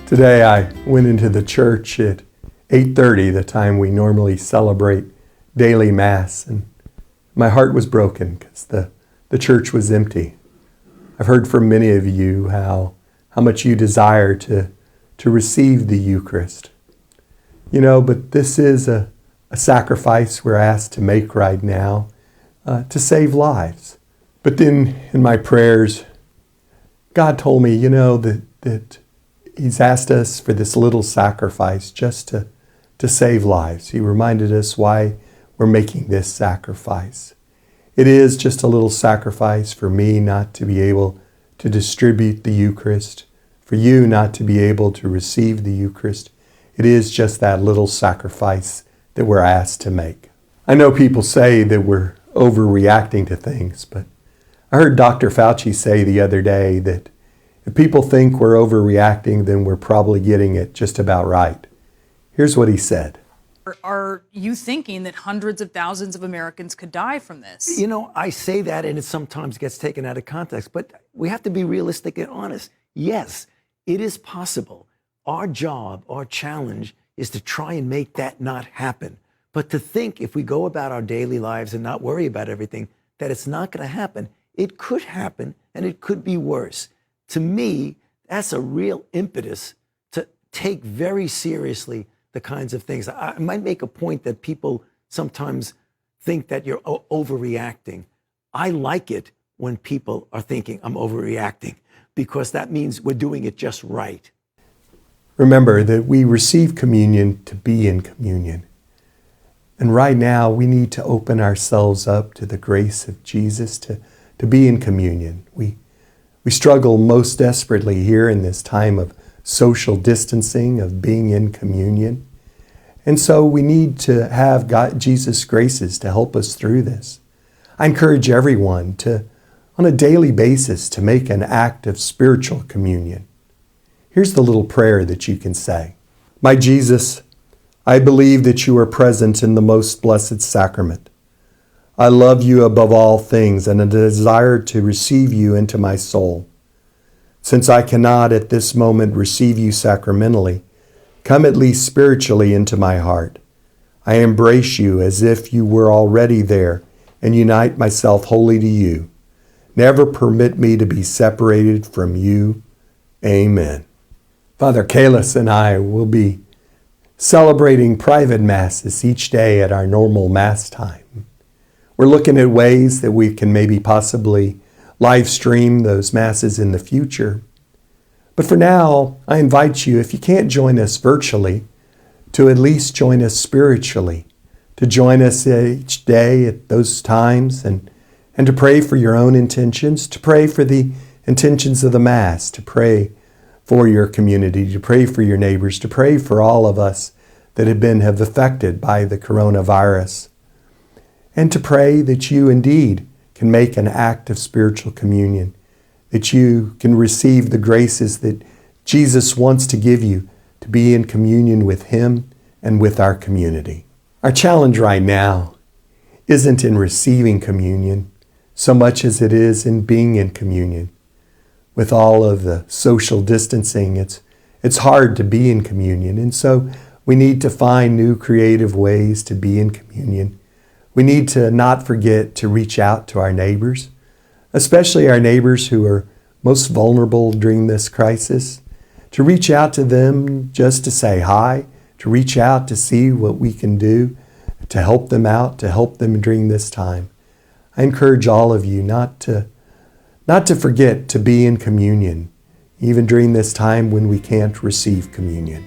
Today I went into the church at 8:30, the time we normally celebrate daily Mass, and my heart was broken because the church was empty. I've heard from many of you how much you desire to receive the Eucharist. But this is a sacrifice we're asked to make right now to save lives. But then in my prayers, God told me, that He's asked us for this little sacrifice just to save lives. He reminded us why we're making this sacrifice. It is just a little sacrifice for me not to be able to distribute the Eucharist, for you not to be able to receive the Eucharist. It is just that little sacrifice that we're asked to make. I know people say that we're overreacting to things, but I heard Dr. Fauci say the other day that if people think we're overreacting, then we're probably getting it just about right. Here's what he said. Are you thinking that hundreds of thousands of Americans could die from this? I say that and it sometimes gets taken out of context, but we have to be realistic and honest. Yes, it is possible. Our job, our challenge is to try and make that not happen. But to think if we go about our daily lives and not worry about everything, that it's not going to happen, it could happen and it could be worse. To me, that's a real impetus to take very seriously the kinds of things. I might make a point that people sometimes think that you're overreacting. I like it when people are thinking I'm overreacting because that means we're doing it just right. Remember that we receive communion to be in communion. And right now we need to open ourselves up to the grace of Jesus to be in communion. We struggle most desperately here in this time of social distancing, of being in communion. And so we need to have Jesus' graces to help us through this. I encourage everyone to, on a daily basis, to make an act of spiritual communion. Here's the little prayer that you can say. My Jesus, I believe that you are present in the most blessed sacrament. I love you above all things and I desire to receive you into my soul. Since I cannot at this moment receive you sacramentally, come at least spiritually into my heart. I embrace you as if you were already there and unite myself wholly to you. Never permit me to be separated from you. Amen. Father Kalis and I will be celebrating private masses each day at our normal Mass time. We're looking at ways that we can maybe possibly live stream those Masses in the future. But for now, I invite you, if you can't join us virtually, to at least join us spiritually, to join us each day at those times and to pray for your own intentions, to pray for the intentions of the Mass, to pray for your community, to pray for your neighbors, to pray for all of us that have affected by the coronavirus. And to pray that you indeed can make an act of spiritual communion, that you can receive the graces that Jesus wants to give you to be in communion with Him and with our community. Our challenge right now isn't in receiving communion so much as it is in being in communion. With all of the social distancing, it's hard to be in communion, and so we need to find new creative ways to be in communion. We need to not forget to reach out to our neighbors, especially our neighbors who are most vulnerable during this crisis, to reach out to them just to say hi, to reach out to see what we can do to help them out, to help them during this time. I encourage all of you not to forget to be in communion, even during this time when we can't receive communion.